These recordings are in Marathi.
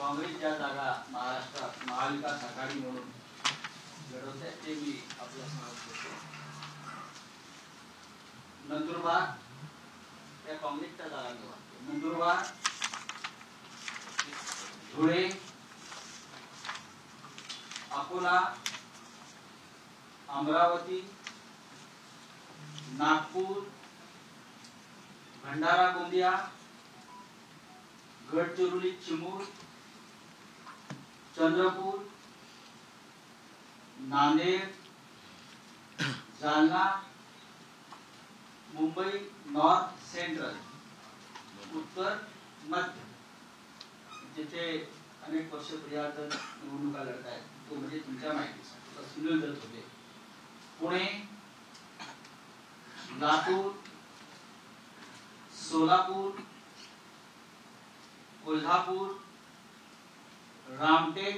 काँग्रेसच्या जागा महाराष्ट्रात महाविकास आघाडी म्हणून लढवत आहे ते मी आपल्या समोर ठेवतो. नंदुरबार या काँग्रेसच्या जागा निवडतो. नंदुरबार, धुळे, अकोला, अमरावती, नागपूर, भंडारा गोंदिया, गडचिरोली चिमूर, चंद्रपूर, नांदेड, जालना, मुंबई नॉर्थ सेंट्रल, उत्तर मध्य, जिथे अनेक वर्ष पर्यंत निवडणुका लढत आहेत तो म्हणजे तुमच्या माहितीसाठी सुनील दत्त होते. पुणे, लातूर, सोलापूर, कोल्हापूर, रामटेक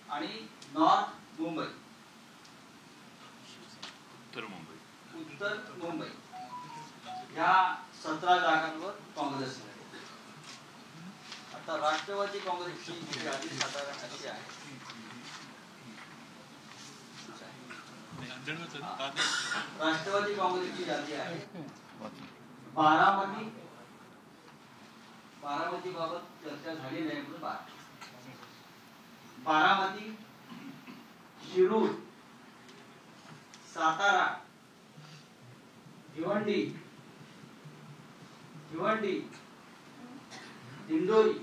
आणि नॉर्थ मुंबई, उत्तर मुंबई ह्या 17 जागांवर काँग्रेस लढेल. आता राष्ट्रवादी काँग्रेसची यादी साधारण अशी आहे. राष्ट्रवादी काँग्रेसची यादी आहे. बारामती बाबत चर्चा झाली नाही म्हणून बारामती, शिरूर, सातारा, भिवंडी, दिंडोरी,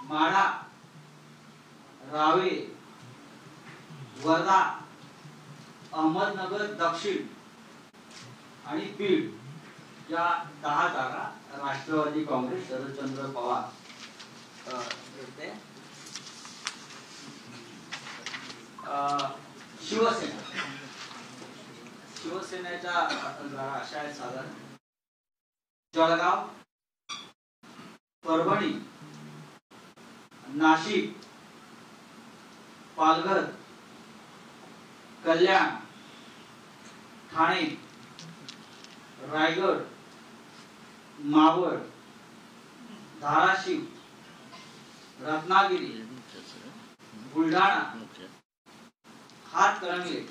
माढा, रावे, वर्धा, अहमदनगर दक्षिण आणि बीड या 10 जागा राष्ट्रवादी काँग्रेस शरदचंद्र पवार घेते. शिवसेनेच्या जागा अशा आहेत साधारण: जळगाव, परभणी, नाशिक, पालघर, कल्याण, ठाणे, रायगड, मावळ, धाराशिव, रत्नागिरी, बुलढाणा, हातकणंगले,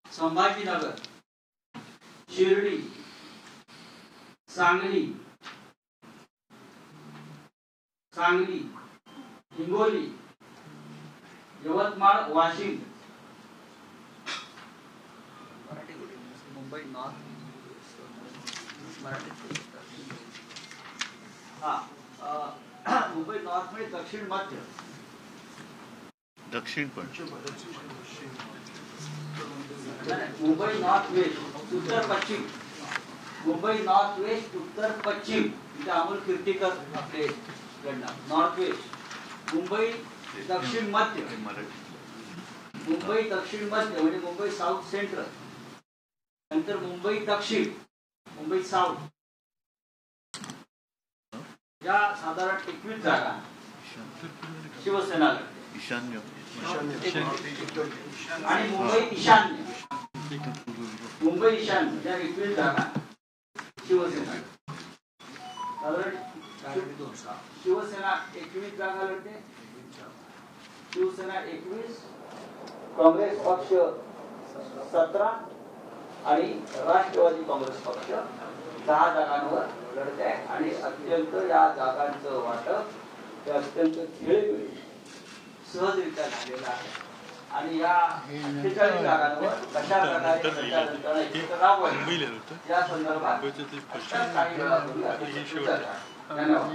संभाजीनगर, शिर्डी, सांगली, हिंगोली, यवतमाळ, वाशिम, मुंबई नॉर्थ, मुंबई नॉर्थ म्हणजे दक्षिण मध्य, मुंबई नॉर्थ वेस्ट, उत्तर पश्चिम, मुंबई नॉर्थ वेस्ट, उत्तर पश्चिम, इथे अमोल कीर्तिकर आपले गणना. नॉर्थ वेस्ट, मुंबई दक्षिण मध्य, मुंबई दक्षिण मध्य म्हणजे मुंबई साऊथ सेंट्रल, नंतर मुंबई दक्षिण, मुंबई साऊथ या साधारण 21 जागा शिवसेना लढते. ईशान्य आणि मुंबई ईशान्य, या 21 जागा शिवसेना साधारण शिवसेना 21 जागा लढते. शिवसेना 21, काँग्रेस पक्ष 17 आणि राष्ट्रवादी काँग्रेस पक्ष 10 जागांवर लढत आहे. आणि अत्यंत या जागांचं वाटप हे अत्यंत खेळीमेळी सहजरित्या झालेलं आहे. आणि या 48 जागांवर कशा प्रकारे प्रचार एकत्र राबवायची या संदर्भात काही वेळापूर्वी धन्यवाद.